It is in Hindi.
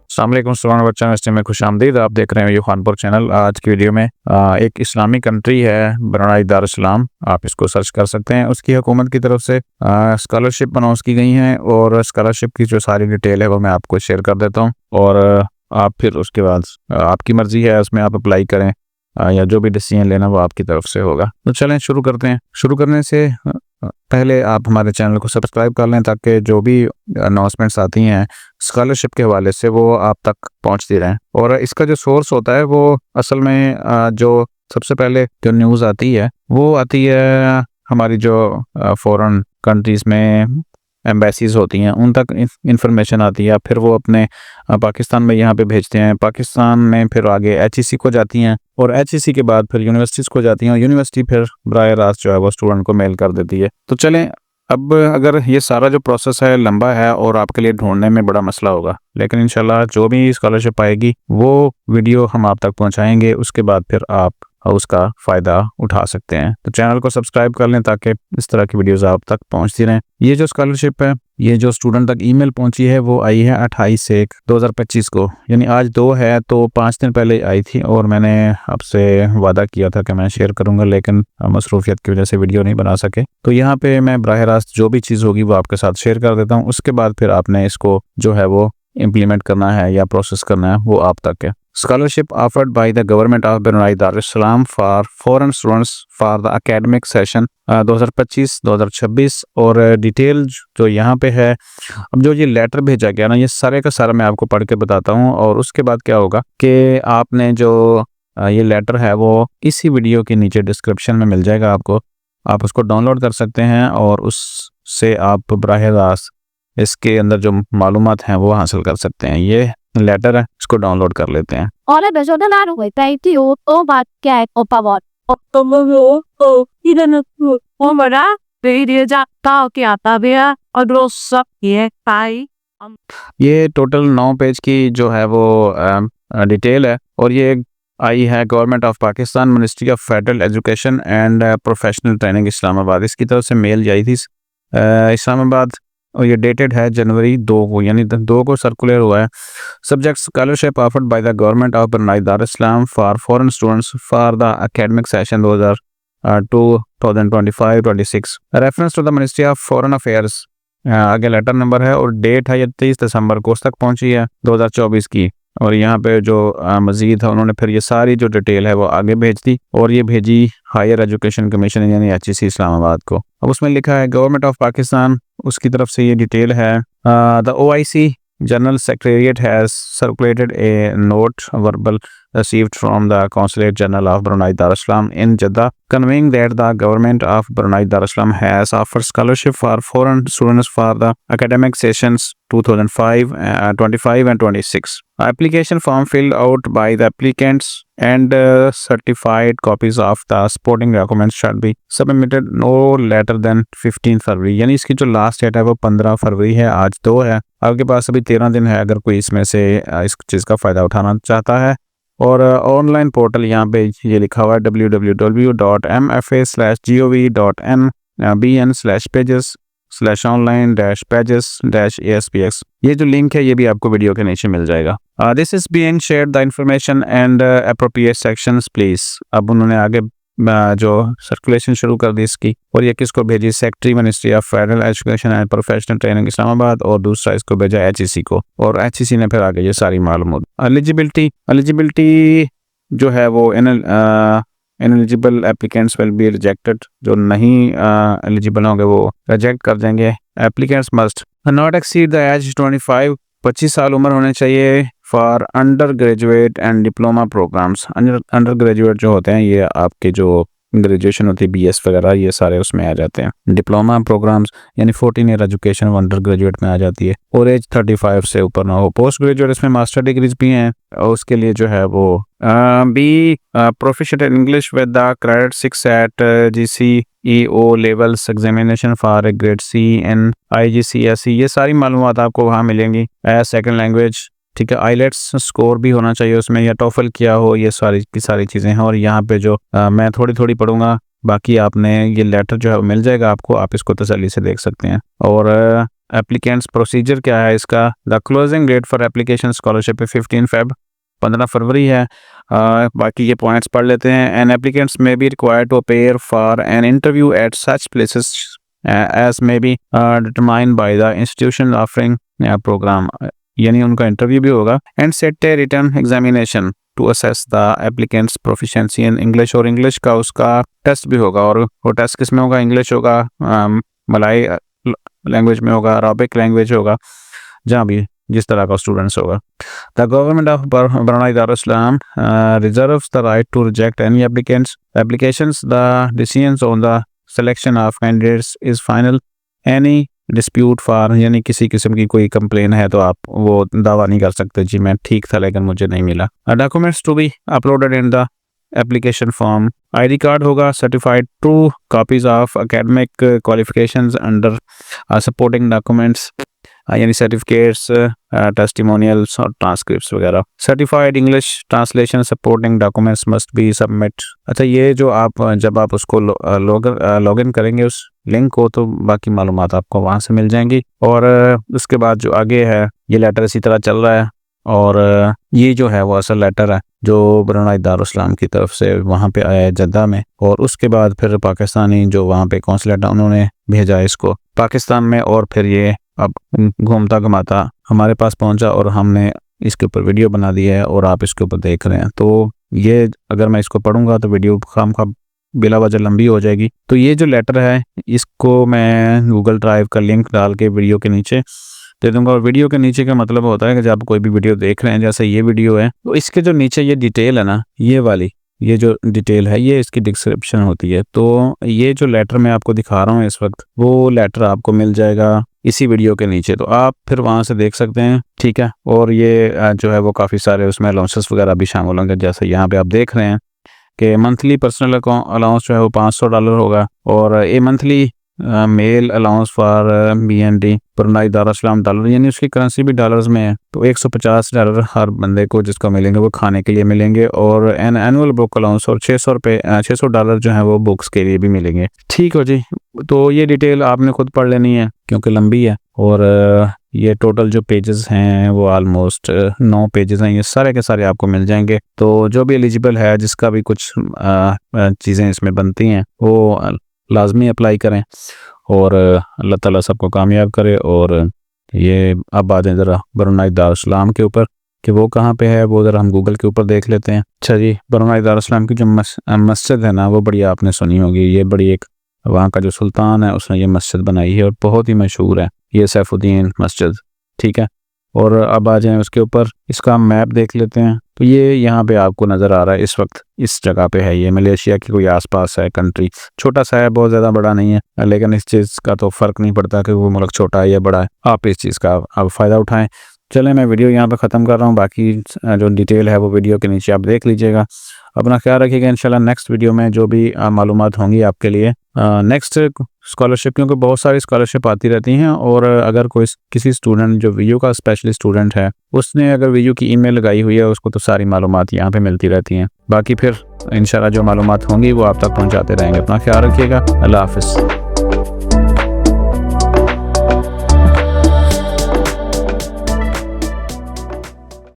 अस्सलाम वालेकुम स्टूडेंट बच्चा इंडस्ट्री में खुशामदीद। आप देख रहे हैं ये खानपुर चैनल। आज की वीडियो में एक इस्लामी कंट्री है ब्रुनाई दारुस्सलाम, आप इसको सर्च कर सकते हैं। उसकी हुकूमत की तरफ से स्कॉलरशिप अनाउंस की गई हैं और स्कॉलरशिप की जो सारी डिटेल है वो मैं आपको शेयर कर देता हूँ और आप फिर उसके बाद आपकी मर्ज़ी है उसमें आप अप्लाई करें या जो भी डिसीजन लेना वो आपकी तरफ से होगा। तो चलें शुरू करते हैं। शुरू करने से पहले आप हमारे चैनल को सब्सक्राइब कर लें ताकि जो भी अनाउंसमेंट्स आती हैं स्कॉलरशिप के हवाले से वो आप तक पहुंचती रहें। और इसका जो सोर्स होता है वो असल में जो सबसे पहले जो न्यूज़ आती है वो आती है हमारी जो फॉरेन कंट्रीज़ में एम्बेसीज होती हैं उन तक इंफॉर्मेशन आती है, फिर वो अपने पाकिस्तान में यहाँ पे भेजते हैं। पाकिस्तान में फिर आगे एचईसी को जाती हैं और एचईसी के बाद फिर यूनिवर्सिटीज़ को जाती हैं और यूनिवर्सिटी फिर बराह रास्त जो है वो स्टूडेंट को मेल कर देती है। तो चलें, अब अगर ये सारा जो प्रोसेस है लंबा है और आपके लिए ढूंढने में बड़ा मसला होगा, लेकिन इंशाल्लाह जो भी स्कॉलरशिप आएगी वो वीडियो हम आप तक पहुँचाएँगे, उसके बाद फिर आप उसका फ़ायदा उठा सकते हैं। तो चैनल को सब्सक्राइब कर लें ताकि इस तरह की वीडियोस आप तक पहुंचती रहें। ये जो स्कॉलरशिप है, ये जो स्टूडेंट तक ईमेल पहुंची है वो आई है 28/1/2025 को, यानी आज 2 है तो 5 दिन पहले आई थी और मैंने आपसे वादा किया था कि मैं शेयर करूंगा, लेकिन मसरूफियत की वजह से वीडियो नहीं बना सके। तो यहाँ पे मैं बराह रास्त जो भी चीज़ होगी वो आपके साथ शेयर कर देता हूँ, उसके बाद फिर आपने इसको जो है वो इम्प्लीमेंट करना है या प्रोसेस करना है वो आप तक है। Scholarship offered by the government of Brunei Darussalam for foreign students for the academic session 2025-2026 और डिटेल जो यहाँ पे है। अब जो ये लेटर भेजा गया ना, ये सारे का सारा मैं आपको पढ़ के बताता हूँ और उसके बाद क्या होगा कि आपने जो ये लेटर है वो इसी वीडियो के नीचे डिस्क्रिप्शन में मिल जाएगा आपको, आप उसको डाउनलोड कर सकते हैं और उससे आप बराह रास्त इसके अंदर जो मालूमात हैं वो हासिल कर सकते हैं। ये लेटर है, इसको डाउनलोड कर लेते हैं। Ora da joda la ruai tai ti o ba kya o pavot. Ida na o mara de ja ta ke आता गया और वो सब ये पाई। ये टोटल 9 पेज की जो है वो डिटेल है और ये आई है government of Pakistan, ministry of federal education and professional training Islamabad, इसकी तरफ से मेल जाई थी इस्लामाबाद और ये डेटेड है जनवरी 2 को, यानी 2 को सर्कुलर हुआ है। Subject scholarship offered by the government of Brunei Darussalam for foreign students for the academic session 2025-26 reference to the ministry of foreign affairs. आगे लेटर नंबर है और डेट है ये 23 दिसंबर को तक पहुंची है 2024 की। और यहाँ पे जो मज़ीद है उन्होंने फिर ये सारी जो डिटेल है वो आगे भेज दी और ये भेजी हायर एजुकेशन कमीशन यानी एचईसी इस्लामाबाद को। अब उसमें लिखा है गवर्नमेंट ऑफ पाकिस्तान, उसकी तरफ से ये डिटेल है। The OIC general secretariat has circulated A note verbal received from the Consulate General of Brunei Darussalam in Jeddah conveying that the government of Brunei Darussalam has offered scholarship for foreign students for the academic sessions 2025 and 26. Application form filled out by the applicants and certified copies of the supporting documents shall be submitted no later than 15 फरवरी, यानी इसकी जो लास्ट डेट है वो 15 फरवरी है, आज 2 है, आपके पास अभी 13 दिन है अगर कोई इसमें से इस चीज़ का फ़ायदा उठाना चाहता है। और ऑनलाइन पोर्टल यहाँ पे ये लिखा हुआ है www.mfa/gov.n/bn/pages/online-pages-aspx। ये जो लिंक है ये भी आपको वीडियो के नीचे मिल जाएगा। This is being shared the information and appropriate sections please. अब उन्होंने आगे जो सर्कुलेशन शुरू कर दी इसकी, और ये किसको भेजी, secretary ministry of federal education and professional training Islamabad, और दूसरा इसको भेजा एचईसी को और एचईसी ने फिर आगे ये सारी मालूमात। एलिजिबिलिटी जो है वो ineligible applicants will be rejected, जो नहीं एलिजिबल होंगे वो रिजेक्ट कर देंगे। Applicants must not exceed the age 25 साल उम्र होने चाहिए for undergraduate and diploma programmes. Undergraduate जो होते हैं ये आपके जो ग्रेजुएशन होती है बीएस वगैरह ये सारे उसमें आ जाते हैं। डिप्लोमा प्रोग्राम्स यानी 14 ईयर एजुकेशन अंडर ग्रेजुएट में आ जाती है और एज 35 से ऊपर ना हो। पोस्ट ग्रेजुएट इसमें मास्टर डिग्रीज भी हैं और उसके लिए जो है वो be proficient in English with the credit 6 at GCEO levels examination for grade C and IGCSE, ये सारी मालूमात आपको वहाँ मिलेंगी। सेकंड लैंग्वेज, ठीक है, आइलेट्स स्कोर भी होना चाहिए उसमें, या टोफल किया हो, ये सारी की सारी चीज़ें हैं। और यहाँ पे जो मैं थोड़ी थोड़ी पढ़ूंगा, बाकी आपने ये लेटर जो है मिल जाएगा आपको, आप इसको तसल्ली से देख सकते हैं। और एप्लीकेंट्स प्रोसीजर क्या है इसका। The closing date for application scholarship 15 Feb 15 फरवरी है। बाकी ये पॉइंट्स पढ़ लेते हैं। An applicants may be required to appear for an interview at such places as may be determined by the institution offering programme, यानी उनका इंटरव्यू भी होगा। And set a written examination to assess the applicants proficiency in English, और इंग्लिश का उसका टेस्ट भी होगा। और वो टेस्ट किस में होगा, इंग्लिश होगा, मलाई लैंग्वेज में होगा, अरबिक लैंग्वेज होगा, जहाँ भी जिस तरह का स्टूडेंट्स होगा। The government of Brunei Darussalam reserves the right to reject any applications. The decisions on the selection of candidates is final. Any dispute for, यानी किसी किस्म की कोई कंप्लेन है तो आप वो दावा नहीं कर सकते जी मैं ठीक था लेकिन मुझे नहीं मिला। Documents to be uploaded in the application form. ID card होगा, certified true copies of academic qualifications under supporting documents, यानी सर्टिफिकेट्स, टेस्टिमोनियल्स और ट्रांसक्रिप्ट्स वगैरह। Certified English translation supporting documents must be submit. अच्छा, ये जो आप जब आप उसको लॉग इन करेंगे उस लिंक को, तो बाकी मालूमात आपको वहाँ से मिल जाएंगी। और उसके बाद जो आगे है ये लेटर इसी तरह चल रहा है, और ये जो है वो असल लेटर है जो बरौनी दारुल इस्लाम की तरफ से वहाँ पे आया है जद्दा में, और उसके बाद फिर पाकिस्तानी जो वहाँ पे कौंसलेट उन्होंने भेजा इसको पाकिस्तान में, और फिर ये अब घूमता घुमाता हमारे पास पहुंचा और हमने इसके ऊपर वीडियो बना दी है और आप इसके ऊपर देख रहे हैं। तो ये अगर मैं इसको पढ़ूंगा तो वीडियो खामखा बिला वजह लंबी हो जाएगी। तो ये जो लेटर है इसको मैं गूगल ड्राइव का लिंक डाल के वीडियो के नीचे दे दूंगा। और वीडियो के नीचे का मतलब होता है कि जब आप कोई भी वीडियो देख रहे हैं, जैसे ये वीडियो है, तो इसके जो नीचे ये डिटेल है ना, ये वाली ये जो डिटेल है ये इसकी डिस्क्रिप्शन होती है। तो ये जो लेटर मैं आपको दिखा रहा हूँ इस वक्त, वो लेटर आपको मिल जाएगा इसी वीडियो के नीचे, तो आप फिर वहाँ से देख सकते हैं, ठीक है। और ये जो है वो काफ़ी सारे उसमें अलाउंसेस वगैरह भी शामिल होंगे, जैसे यहाँ पे आप देख रहे हैं कि मंथली पर्सनल अलाउंस जो है वो $500 होगा, और a monthly meal allowance for BND Brunei Darussalam dollar, यानी उसकी करेंसी भी डॉलर्स में है। तो $150 हर बंदे को जिसको मिलेंगे वो खाने के लिए मिलेंगे, और एनुअल बुक अलाउंस और $600 जो है वो बुक्स के लिए भी मिलेंगे। ठीक हो जी, तो ये डिटेल आपने खुद पढ़ लेनी है क्योंकि लंबी है, और ये टोटल जो पेजेस हैं वो ऑलमोस्ट 9 पेजेस हैं, ये सारे के सारे आपको मिल जाएंगे। तो जो भी एलिजिबल है, जिसका भी कुछ चीज़ें इसमें बनती हैं, वो लाजमी अप्लाई करें, और अल्लाह ताला सबको कामयाब करे। और ये अब आ जाए ज़रा बरौनी दारुल इस्लाम के ऊपर कि वो कहाँ पे है, वो ज़रा हम गूगल के ऊपर देख लेते हैं। अच्छा जी, बरौनी दारुल इस्लाम की जो मस्जिद है ना, वो बड़ी आपने सुनी होगी, ये बड़ी एक वहाँ का जो सुल्तान है उसने ये मस्जिद बनाई है और बहुत ही मशहूर है ये सैफुद्दीन मस्जिद, ठीक है। और अब आ जाएं उसके ऊपर, इसका मैप देख लेते हैं। तो ये यहाँ पे आपको नज़र आ रहा है, इस वक्त इस जगह पे है, ये मलेशिया की कोई आसपास है कंट्री, छोटा सा है, बहुत ज़्यादा बड़ा नहीं है, लेकिन इस चीज़ का तो फ़र्क नहीं पड़ता कि वो मुल्क छोटा है या बड़ा है, आप इस चीज़ का आप फ़ायदा उठाएं। चलें, मैं वीडियो यहाँ पे ख़त्म कर रहा हूँ, बाकी जो डिटेल है वो वीडियो के नीचे आप देख लीजिएगा। अपना ख्याल रखिएगा। इंशाल्लाह नेक्स्ट वीडियो में जो भी मालूमात होंगी आपके लिए नेक्स्ट स्कॉलरशिप, क्योंकि बहुत सारी स्कॉलरशिप आती रहती हैं, और अगर कोई किसी स्टूडेंट जो वीयू का स्पेशल स्टूडेंट है, उसने अगर वीयू की ईमेल लगाई हुई है, उसको तो सारी मालूमात यहाँ पे मिलती रहती हैं। बाकी फिर इंशाल्लाह जो मालूमात होंगी वो आप तक पहुँचाते रहेंगे। अपना ख्याल रखिएगा। अल्लाह हाफ़िज़।